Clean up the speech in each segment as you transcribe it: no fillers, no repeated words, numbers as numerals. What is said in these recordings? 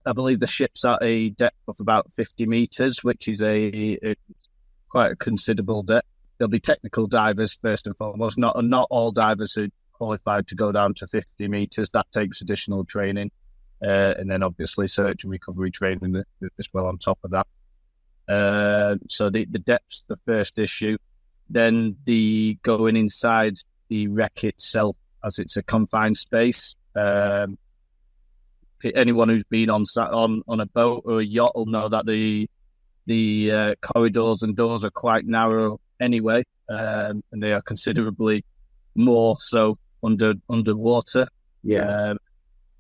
I believe the ship's at a depth of about 50 meters, which is quite a considerable depth. There'll be technical divers first and foremost. Not all divers are qualified to go down to 50 meters. That takes additional training, and then obviously search and recovery training as well on top of that. So the depth's the first issue. Then the going inside the wreck itself, as it's a confined space. Anyone who's been on a boat or a yacht will know that the corridors and doors are quite narrow anyway, and they are considerably more so underwater. Yeah.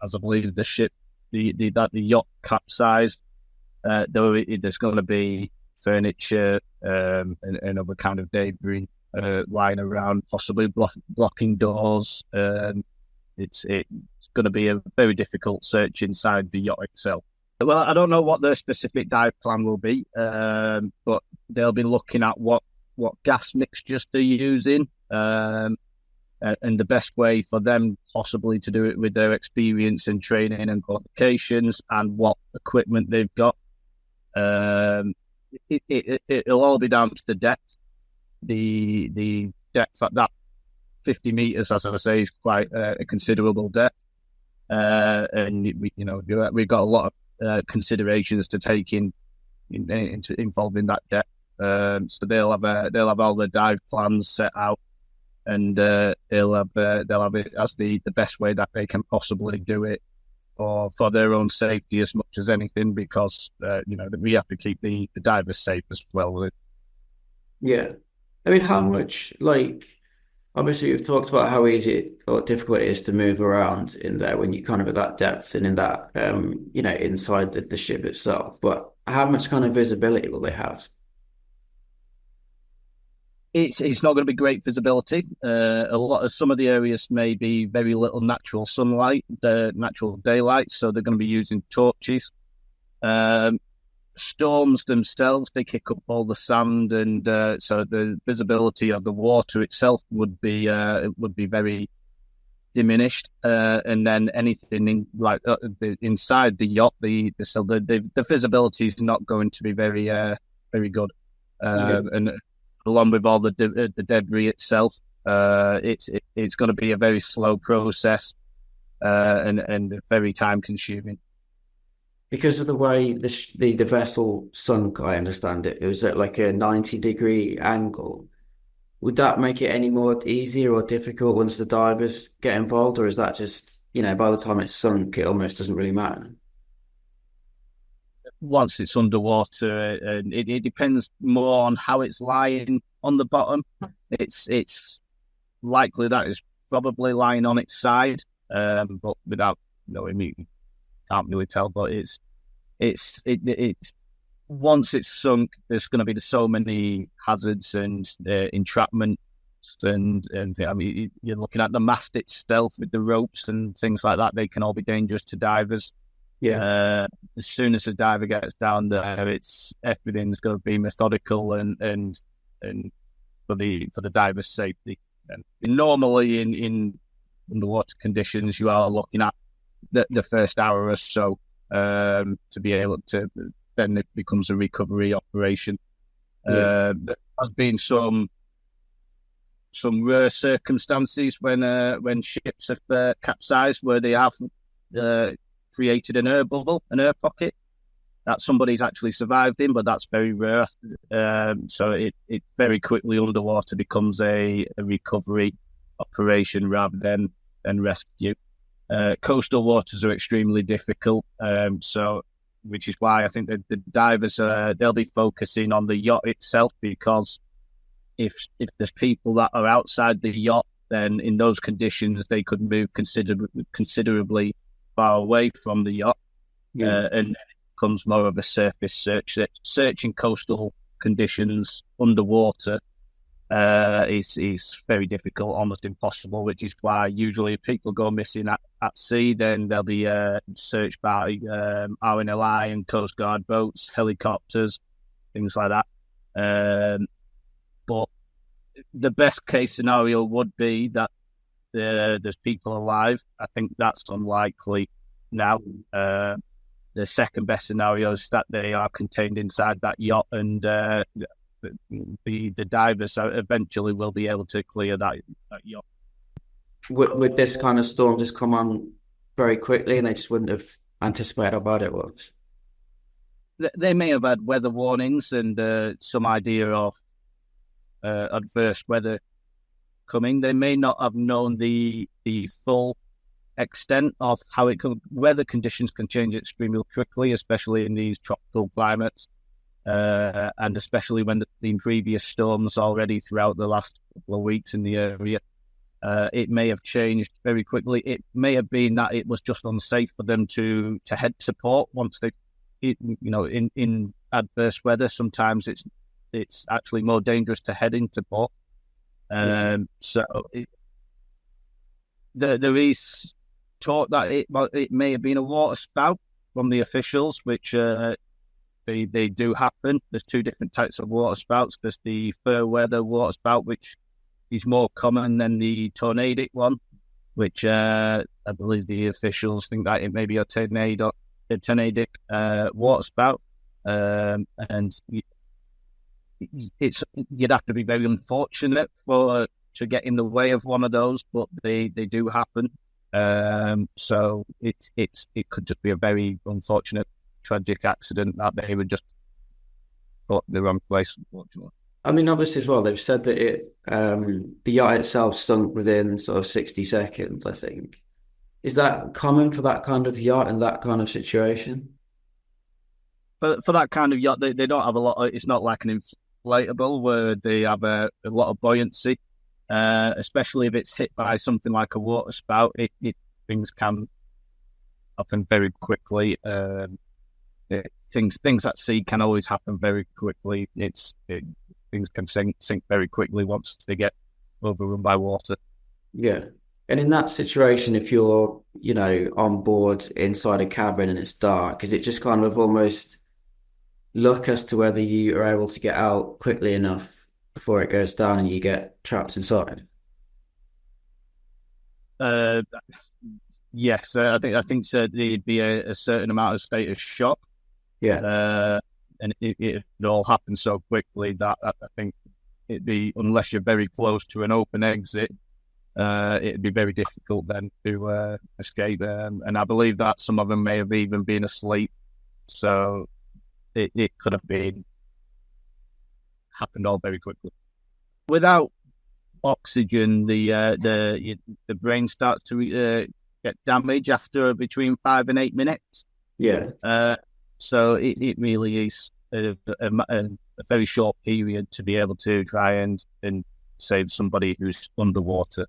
As I believe the ship, the yacht capsized, there's going to be furniture and other kind of debris lying around, possibly blocking doors. It's going to be a very difficult search inside the yacht itself. Well, I don't know what their specific dive plan will be, but they'll be looking at what gas mixtures they're using, and the best way for them possibly to do it with their experience and training and qualifications and what equipment they've got. It'll all be down to the depth. The depth at that 50 meters, as I say, is quite a considerable depth, and we've got a lot of considerations to take into involving that depth. So they'll have all the dive plans set out, and they'll have it as the best way that they can possibly do it, for their own safety as much as anything, because we have to keep the divers safe as well. Yeah. I mean, how much, obviously we've talked about how easy or difficult it is to move around in there when you're kind of at that depth and in that, inside the ship itself. But how much kind of visibility will they have? It's not going to be great visibility. Some of the areas may be very little natural sunlight, natural daylight, so they're going to be using torches. Storms themselves, they kick up all the sand, and so the visibility of the water itself would be very diminished. And then anything inside the yacht, the visibility is not going to be very good. And along with all the debris itself, it's going to be a very slow process, and very time consuming. Because of the way the vessel sunk, I understand it was at like a 90-degree angle. Would that make it any more easier or difficult once the divers get involved, or is that just, by the time it's sunk, it almost doesn't really matter? Once it's underwater, and it depends more on how it's lying on the bottom. It's likely that it's probably lying on its side, but without knowing, you can't really tell. But it's once it's sunk, there's going to be so many hazards and entrapment, and I mean, you're looking at the mast itself with the ropes and things like that. They can all be dangerous to divers. Yeah. As soon as a diver gets down there, everything's going to be methodical and for the diver's safety. And normally in underwater conditions, you are looking at the first hour or so to be able to. Then it becomes a recovery operation. There has been some rare circumstances when ships have capsized where they have created an air bubble, an air pocket that somebody's actually survived in, but that's very rare. So it very quickly underwater becomes a recovery operation rather than rescue. Coastal waters are extremely difficult, which is why I think that the divers they'll be focusing on the yacht itself, because if there's people that are outside the yacht, then in those conditions they could move considerably far away from the yacht, and it becomes more of a surface search. Searching coastal conditions underwater is very difficult, almost impossible, which is why usually if people go missing at sea, then they'll be searched by RNLI and Coast Guard boats, helicopters, things like that. But the best case scenario would be that there's people alive. I think that's unlikely now. the second best scenario is that they are contained inside that yacht, and the divers eventually will be able to clear that yacht. Would this kind of storm just come on very quickly, and they just wouldn't have anticipated how bad it was? They may have had weather warnings and some idea of adverse weather coming. They may not have known the full extent of how weather conditions can change extremely quickly, especially in these tropical climates, and especially when there's been previous storms already throughout the last couple of weeks in the area. It may have changed very quickly. It may have been that it was just unsafe for them to head to port once they, in adverse weather. Sometimes it's actually more dangerous to head into port. So there is talk that it may have been a water spout from the officials, which they do happen. There's two different types of water spouts. There's the fair weather water spout, which is more common than the tornadic one, which I believe the officials think that it may be a tornadic water spout, and you'd have to be very unfortunate to get in the way of one of those, but they do happen. So it could just be a very unfortunate, tragic accident that they were just put in the wrong place, unfortunately. I mean, obviously as well, they've said that the yacht itself sunk within sort of 60 seconds, I think. Is that common for that kind of yacht and that kind of situation? For that kind of yacht, they don't have a lot of, it's not like an inflatable where they have a lot of buoyancy, especially if it's hit by something like a water spout. Things can happen very quickly. Things at sea can always happen very quickly. Things can sink very quickly once they get overrun by water. Yeah. And in that situation, if you're, on board inside a cabin and it's dark, is it just kind of almost luck as to whether you are able to get out quickly enough before it goes down and you get trapped inside? Yes, I think so. There'd be a certain amount of state of shock. Yeah. And it all happened so quickly that I think it'd be, unless you're very close to an open exit, it'd be very difficult then to escape. And I believe that some of them may have even been asleep, so it could have happened all very quickly. Without oxygen, the brain starts to get damage after between 5 and 8 minutes. Yeah. So it really is a very short period to be able to try and save somebody who's underwater.